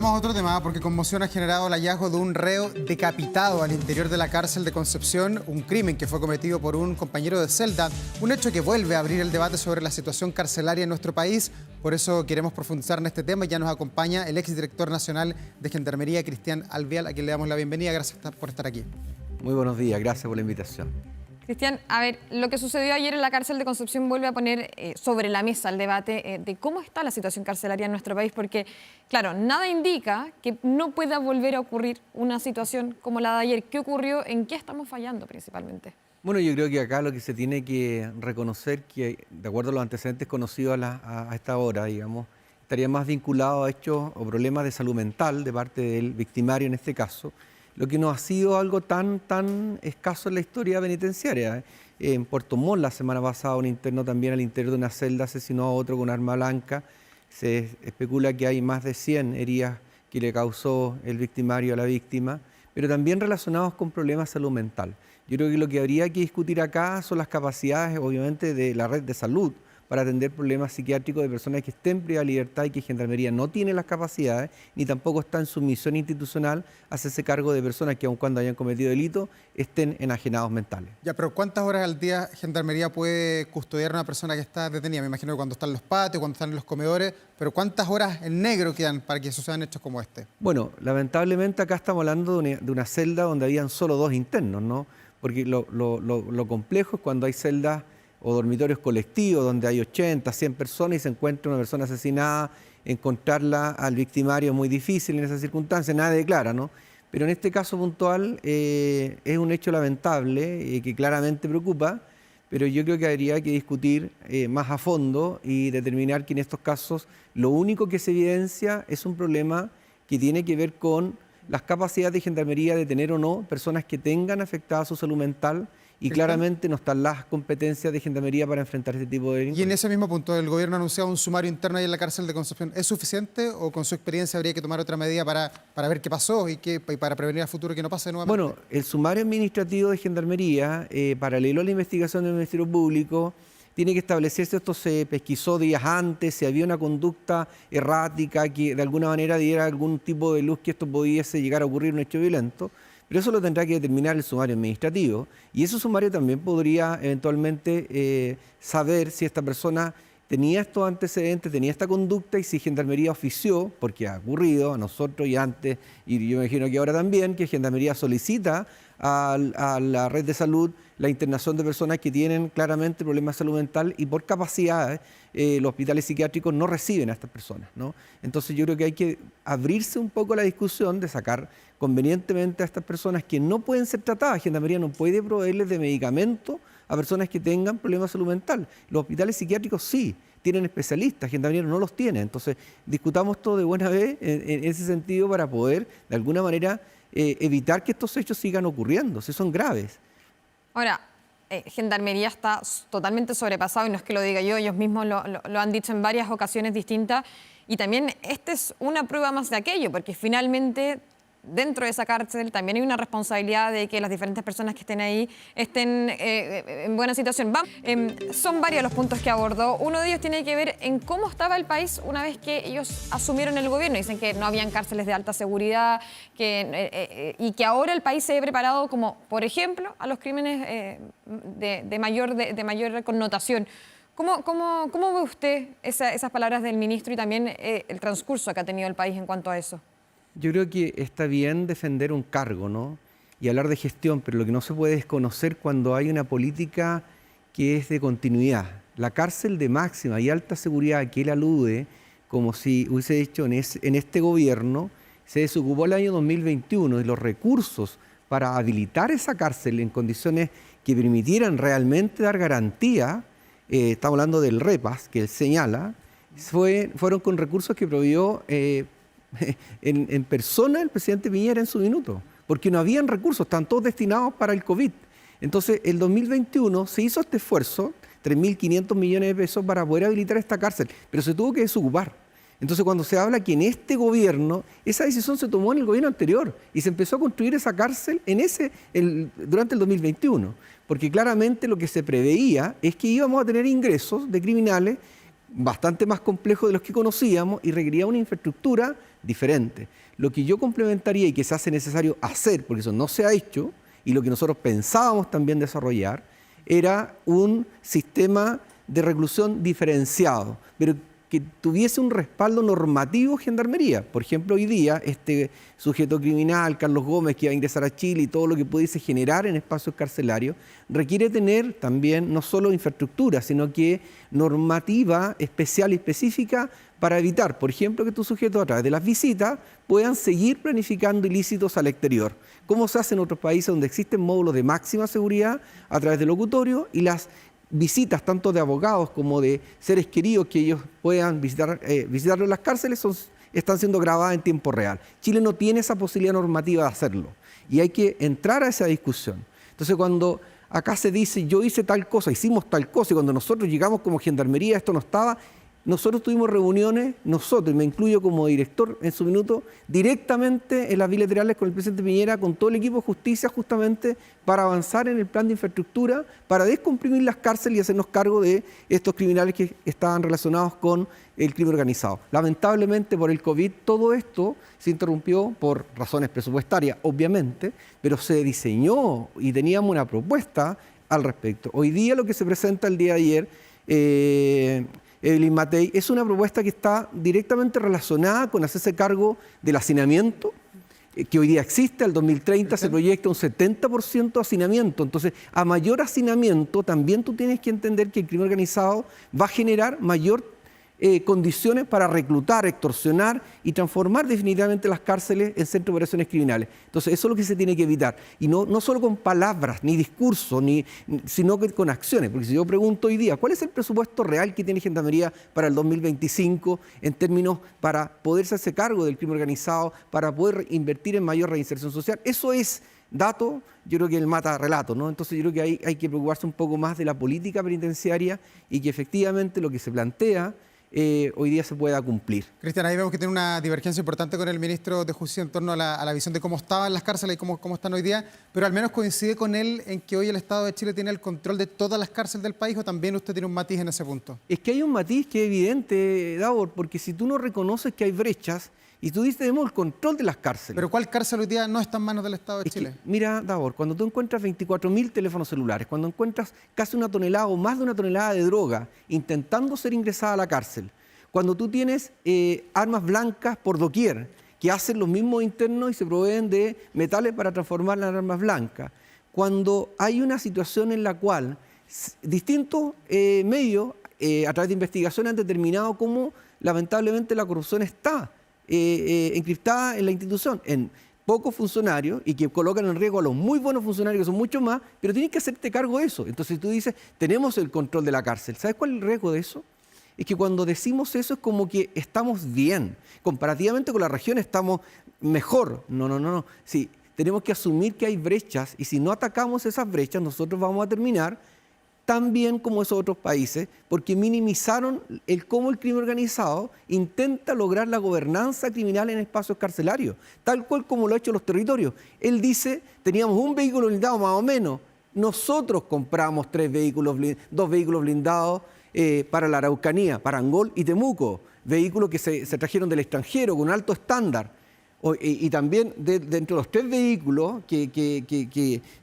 Vamos a otro tema, porque conmoción ha generado el hallazgo de un reo decapitado al interior de la cárcel de Concepción, un crimen que fue cometido por un compañero de celda, un hecho que vuelve a abrir el debate sobre la situación carcelaria en nuestro país. Por eso queremos profundizar en este tema y ya nos acompaña el exdirector nacional de Gendarmería, Cristian Alvear, a quien le damos la bienvenida. Gracias por estar aquí. Muy buenos días, gracias por la invitación. Cristian, a ver, lo que sucedió ayer en la cárcel de Concepción vuelve a poner sobre la mesa el debate de cómo está la situación carcelaria en nuestro país, porque, claro, nada indica que no pueda volver a ocurrir una situación como la de ayer. ¿Qué ocurrió? ¿En qué estamos fallando principalmente? Bueno, yo creo que acá lo que se tiene que reconocer que, de acuerdo a los antecedentes conocidos a esta hora, digamos, estaría más vinculado a hechos o problemas de salud mental de parte del victimario en este caso, lo que no ha sido algo tan escaso en la historia penitenciaria. En Puerto Montt, la semana pasada, un interno también al interior de una celda asesinó a otro con arma blanca. Se especula que hay más de 100 heridas que le causó el victimario a la víctima, pero también relacionados con problemas de salud mental. Yo creo que lo que habría que discutir acá son las capacidades, obviamente, de la red de salud para atender problemas psiquiátricos de personas que estén privadas de libertad y que Gendarmería no tiene las capacidades, ni tampoco está en su misión institucional hacerse cargo de personas que, aun cuando hayan cometido delito, estén enajenados mentales. Ya, pero ¿cuántas horas al día Gendarmería puede custodiar a una persona que está detenida? Me imagino que cuando están en los patios, cuando están en los comedores, pero ¿cuántas horas en negro quedan para que sucedan hechos como este? Bueno, lamentablemente acá estamos hablando de una celda donde habían solo 2 internos, ¿no? Porque lo complejo es cuando hay celdas o dormitorios colectivos donde hay 80, 100 personas y se encuentra una persona asesinada, encontrarla al victimario es muy difícil en esas circunstancias, nadie declara, ¿no? Pero en este caso puntual es un hecho lamentable que claramente preocupa, pero yo creo que habría que discutir más a fondo y determinar que en estos casos lo único que se evidencia es un problema que tiene que ver con las capacidades de Gendarmería de tener o no personas que tengan afectada su salud mental, y claramente no están las competencias de Gendarmería para enfrentar este tipo de delincuencia. Y en ese mismo punto, el gobierno ha anunciado un sumario interno ahí en la cárcel de Concepción. ¿Es suficiente o con su experiencia habría que tomar otra medida para ver qué pasó y para prevenir a futuro que no pase nuevamente? Bueno, el sumario administrativo de Gendarmería, paralelo a la investigación del Ministerio Público, tiene que establecerse, esto se pesquisó días antes, si había una conducta errática que de alguna manera diera algún tipo de luz que esto pudiese llegar a ocurrir un hecho violento. Pero eso lo tendrá que determinar el sumario administrativo y ese sumario también podría eventualmente saber si esta persona tenía estos antecedentes, tenía esta conducta y si Gendarmería ofició, porque ha ocurrido a nosotros y antes, y yo me imagino que ahora también, que Gendarmería solicita a la red de salud la internación de personas que tienen claramente problemas de salud mental y por capacidades los hospitales psiquiátricos no reciben a estas personas, ¿no? Entonces yo creo que hay que abrirse un poco a la discusión de sacar convenientemente a estas personas que no pueden ser tratadas. Gendarmería no puede proveerles de medicamentos a personas que tengan problemas de salud mental. Los hospitales psiquiátricos sí, tienen especialistas, Gendarmería no los tiene. Entonces discutamos todo de buena vez en ese sentido para poder, de alguna manera, evitar que estos hechos sigan ocurriendo, si son graves. Ahora, Gendarmería está totalmente sobrepasado, y no es que lo diga yo, ellos mismos lo han dicho en varias ocasiones distintas, y también esta es una prueba más de aquello, porque finalmente dentro de esa cárcel también hay una responsabilidad de que las diferentes personas que estén ahí estén en buena situación. Son varios los puntos que abordó. Uno de ellos tiene que ver en cómo estaba el país una vez que ellos asumieron el gobierno. Dicen que no habían cárceles de alta seguridad y que ahora el país se ve preparado como, por ejemplo, a los crímenes de mayor connotación. ¿Cómo ve usted esas palabras del ministro y también el transcurso que ha tenido el país en cuanto a eso? Yo creo que está bien defender un cargo, ¿no? Y hablar de gestión, pero lo que no se puede es conocer cuando hay una política que es de continuidad. La cárcel de máxima y alta seguridad que él alude, como si hubiese dicho en este gobierno, se desocupó el año 2021 y los recursos para habilitar esa cárcel en condiciones que permitieran realmente dar garantía, estamos hablando del REPAS, que él señala, fueron con recursos que proveyó en persona el presidente Piñera en su minuto, porque no habían recursos, están todos destinados para el COVID. Entonces, el 2021 se hizo este esfuerzo, 3.500 millones de pesos para poder habilitar esta cárcel, pero se tuvo que desocupar. Entonces, cuando se habla que en este gobierno, esa decisión se tomó en el gobierno anterior y se empezó a construir esa cárcel durante el 2021, porque claramente lo que se preveía es que íbamos a tener ingresos de criminales bastante más complejos de los que conocíamos y requería una infraestructura diferente. Lo que yo complementaría y que se hace necesario hacer, porque eso no se ha hecho, y lo que nosotros pensábamos también desarrollar, era un sistema de reclusión diferenciado, pero que tuviese un respaldo normativo Gendarmería. Por ejemplo, hoy día este sujeto criminal, Carlos Gómez, que va a ingresar a Chile y todo lo que pudiese generar en espacios carcelarios, requiere tener también no solo infraestructura, sino que normativa especial y específica para evitar, por ejemplo, que estos sujetos a través de las visitas puedan seguir planificando ilícitos al exterior, como se hace en otros países donde existen módulos de máxima seguridad a través de locutorio y las visitas tanto de abogados como de seres queridos que ellos puedan visitarlo en las cárceles están siendo grabadas en tiempo real. Chile no tiene esa posibilidad normativa de hacerlo y hay que entrar a esa discusión. Entonces, cuando acá se dice yo hice tal cosa, hicimos tal cosa, y cuando nosotros llegamos como Gendarmería esto no estaba, nosotros tuvimos reuniones, nosotros, y me incluyo como director en su minuto, directamente en las bilaterales con el presidente Piñera, con todo el equipo de justicia, justamente para avanzar en el plan de infraestructura, para descomprimir las cárceles y hacernos cargo de estos criminales que estaban relacionados con el crimen organizado. Lamentablemente por el COVID todo esto se interrumpió por razones presupuestarias, obviamente, pero se diseñó y teníamos una propuesta al respecto. Hoy día lo que se presenta el día de ayer, Evelyn Matei, es una propuesta que está directamente relacionada con hacerse cargo del hacinamiento, que hoy día existe. Al 2030 se proyecta un 70% de hacinamiento. Entonces, a mayor hacinamiento, también tú tienes que entender que el crimen organizado va a generar mayor condiciones para reclutar, extorsionar y transformar definitivamente las cárceles en centros de operaciones criminales. Entonces, eso es lo que se tiene que evitar. Y no solo con palabras, ni discursos, sino que con acciones. Porque si yo pregunto hoy día, ¿cuál es el presupuesto real que tiene Gendarmería para el 2025 en términos para poder hacerse cargo del crimen organizado, para poder invertir en mayor reinserción social? Eso es dato, yo creo que él mata relato, ¿no? Entonces yo creo que hay que preocuparse un poco más de la política penitenciaria y que efectivamente lo que se plantea hoy día se pueda cumplir. Cristian, ahí vemos que tiene una divergencia importante con el ministro de Justicia en torno a la visión de cómo estaban las cárceles y cómo están hoy día, pero al menos coincide con él en que hoy el Estado de Chile tiene el control de todas las cárceles del país, ¿o también usted tiene un matiz en ese punto? Es que hay un matiz que es evidente, Davor, porque si tú no reconoces que hay brechas y tú dices tenemos el control de las cárceles. Pero ¿cuál cárcel hoy día no está en manos del Estado de Chile? Mira, Davor, cuando tú encuentras 24.000 teléfonos celulares, cuando encuentras casi 1 tonelada o más de 1 tonelada de droga intentando ser ingresada a la cárcel, cuando tú tienes armas blancas por doquier, que hacen los mismos internos y se proveen de metales para transformarlas en armas blancas, cuando hay una situación en la cual distintos medios a través de investigaciones han determinado cómo lamentablemente la corrupción está encriptada en la institución, en pocos funcionarios y que colocan en riesgo a los muy buenos funcionarios, que son muchos más, pero tienes que hacerte cargo de eso. Entonces tú dices, tenemos el control de la cárcel. ¿Sabes cuál es el riesgo de eso? Es que cuando decimos eso es como que estamos bien. Comparativamente con la región estamos mejor. No. Sí, tenemos que asumir que hay brechas y si no atacamos esas brechas, nosotros vamos a terminar tan bien como esos otros países, porque minimizaron cómo el crimen organizado intenta lograr la gobernanza criminal en espacios carcelarios, tal cual como lo ha hecho los territorios. Él dice, teníamos un vehículo blindado más o menos, nosotros compramos 2 vehículos blindados para la Araucanía, para Angol y Temuco, vehículos que se trajeron del extranjero con alto estándar. Y también dentro de los 3 vehículos que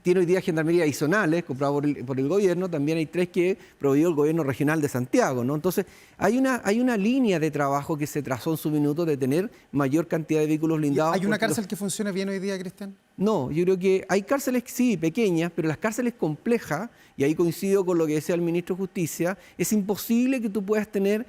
tiene hoy día Gendarmería adicionales, comprados por el gobierno, también hay 3 que proveyó el gobierno regional de Santiago, ¿no? Entonces, hay una línea de trabajo que se trazó en su minuto de tener mayor cantidad de vehículos blindados. ¿Hay una cárcel que funcione bien hoy día, Cristian? No, yo creo que hay cárceles, sí, pequeñas, pero las cárceles complejas, y ahí coincido con lo que decía el ministro de Justicia, es imposible que tú puedas tener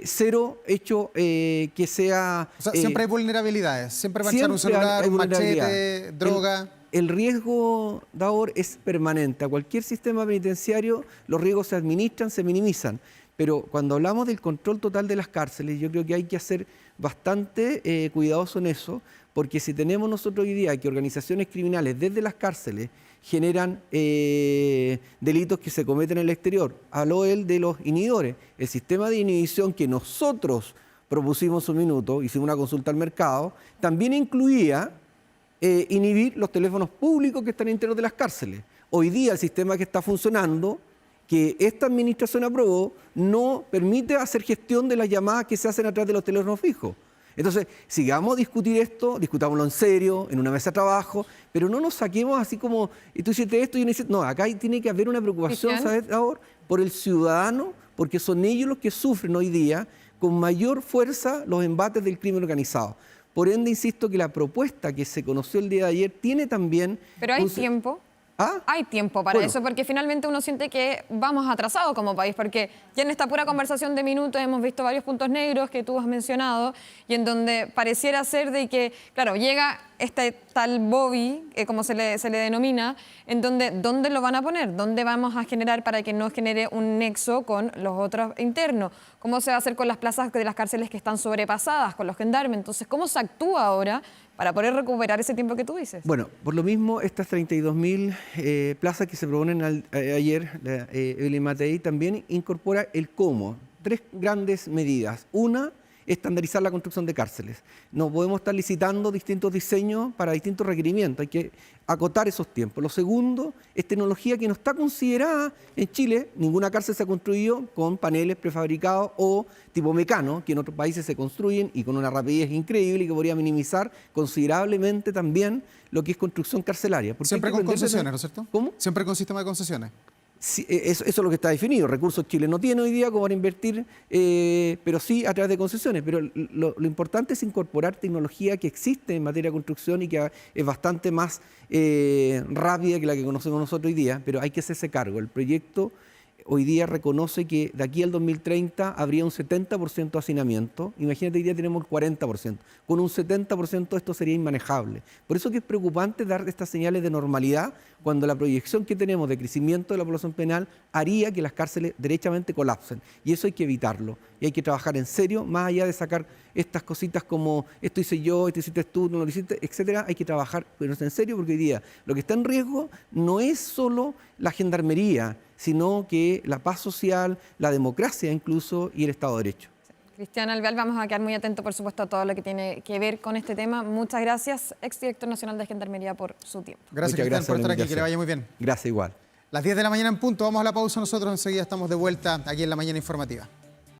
cero hecho que sea... O sea, siempre hay vulnerabilidades, siempre va a echar un celular, un machete, droga... El riesgo, Davor, es permanente. A cualquier sistema penitenciario los riesgos se administran, se minimizan. Pero cuando hablamos del control total de las cárceles, yo creo que hay que ser bastante cuidadosos en eso, porque si tenemos nosotros hoy día que organizaciones criminales desde las cárceles generan delitos que se cometen en el exterior, habló él de los inhibidores. El sistema de inhibición que nosotros propusimos un minuto, hicimos una consulta al mercado, también incluía inhibir los teléfonos públicos que están interior de las cárceles. Hoy día el sistema que está funcionando, que esta administración aprobó, no permite hacer gestión de las llamadas que se hacen a través de los teléfonos fijos. Entonces, sigamos a discutir esto, discutámoslo en serio, en una mesa de trabajo, pero no nos saquemos así como, y tú hiciste esto y uno dice, no, acá tiene que haber una preocupación, ¿sabes, ahora? Por el ciudadano, porque son ellos los que sufren hoy día con mayor fuerza los embates del crimen organizado. Por ende, insisto que la propuesta que se conoció el día de ayer tiene también... Pero hay tiempo. ¿Ah? Hay tiempo para eso, porque finalmente uno siente que vamos atrasados como país, porque ya en esta pura conversación de minutos hemos visto varios puntos negros que tú has mencionado y en donde pareciera ser de que, claro, llega este tal Bobby, como se le denomina, en donde ¿dónde lo van a poner? ¿Dónde vamos a generar para que no genere un nexo con los otros internos? ¿Cómo se va a hacer con las plazas de las cárceles que están sobrepasadas, con los gendarmes? Entonces, ¿cómo se actúa ahora para poder recuperar ese tiempo que tú dices? Bueno, por lo mismo, estas 32.000 plazas que se proponen ayer, Evelyn Matei, también incorpora el cómo. 3 grandes medidas. Una, estandarizar la construcción de cárceles. No podemos estar licitando distintos diseños para distintos requerimientos. Hay que acotar esos tiempos. Lo segundo es tecnología que no está considerada en Chile. Ninguna cárcel se ha construido con paneles prefabricados o tipo mecano, que en otros países se construyen y con una rapidez increíble y que podría minimizar considerablemente también lo que es construcción carcelaria. Siempre con concesiones, ¿no es cierto? ¿Cómo? Siempre con sistema de concesiones. Sí, eso es lo que está definido. Recursos Chile no tiene hoy día como para invertir, pero sí a través de concesiones. Pero lo importante es incorporar tecnología que existe en materia de construcción y que es bastante más rápida que la que conocemos nosotros hoy día, pero hay que hacerse cargo. El proyecto hoy día reconoce que de aquí al 2030 habría un 70% de hacinamiento. Imagínate, hoy día tenemos el 40%. Con un 70% esto sería inmanejable. Por eso que es preocupante dar estas señales de normalidad cuando la proyección que tenemos de crecimiento de la población penal haría que las cárceles derechamente colapsen. Y eso hay que evitarlo. Y hay que trabajar en serio, más allá de sacar estas cositas como esto hice yo, esto hiciste tú, no lo hiciste, etcétera. Hay que trabajar, pero en serio, porque hoy día lo que está en riesgo no es solo la gendarmería, sino que la paz social, la democracia incluso y el Estado de Derecho. Cristian Alvear, vamos a quedar muy atentos, por supuesto, a todo lo que tiene que ver con este tema. Muchas gracias, exdirector nacional de Gendarmería, por su tiempo. Gracias, Cristian, por estar aquí. Que le vaya muy bien. Gracias igual. Las 10 de la mañana en punto. Vamos a la pausa nosotros. Enseguida estamos de vuelta aquí en La Mañana Informativa.